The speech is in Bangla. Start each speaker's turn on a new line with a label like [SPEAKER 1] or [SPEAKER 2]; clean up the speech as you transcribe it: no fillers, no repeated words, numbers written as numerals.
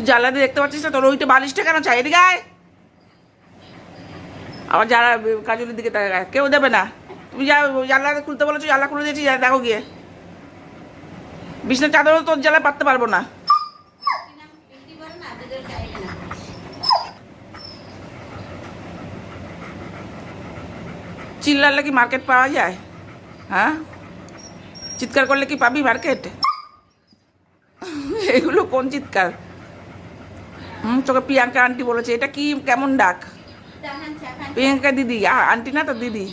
[SPEAKER 1] জানলা দিয়ে দেখতে পাচ্ছিস না? তোর ওইটা বালিশটা কেন চাই? এদিকে আয়। আবার যারা কাজলের দিকে তাকায়, কেউ দেবে না। তুমি যা জানলা খুলতে বলেছো, জানলা খুলে দিয়েছি, দেখো গিয়ে। বিছনার চাদরও তোর জ্বালায় পাততে পারবো না। চিল্লালে কি মার্কেট পাওয়া যায়? হ্যাঁ, চিৎকার করলে কি পাবি মার্কেট? এগুলো কোন চিৎকার? তোকে প্রিয়াঙ্কা আন্টি বলেছে, এটা কি কেমন ডাক? প্রিয়াঙ্কা দিদি, আন্টি না তো দিদি।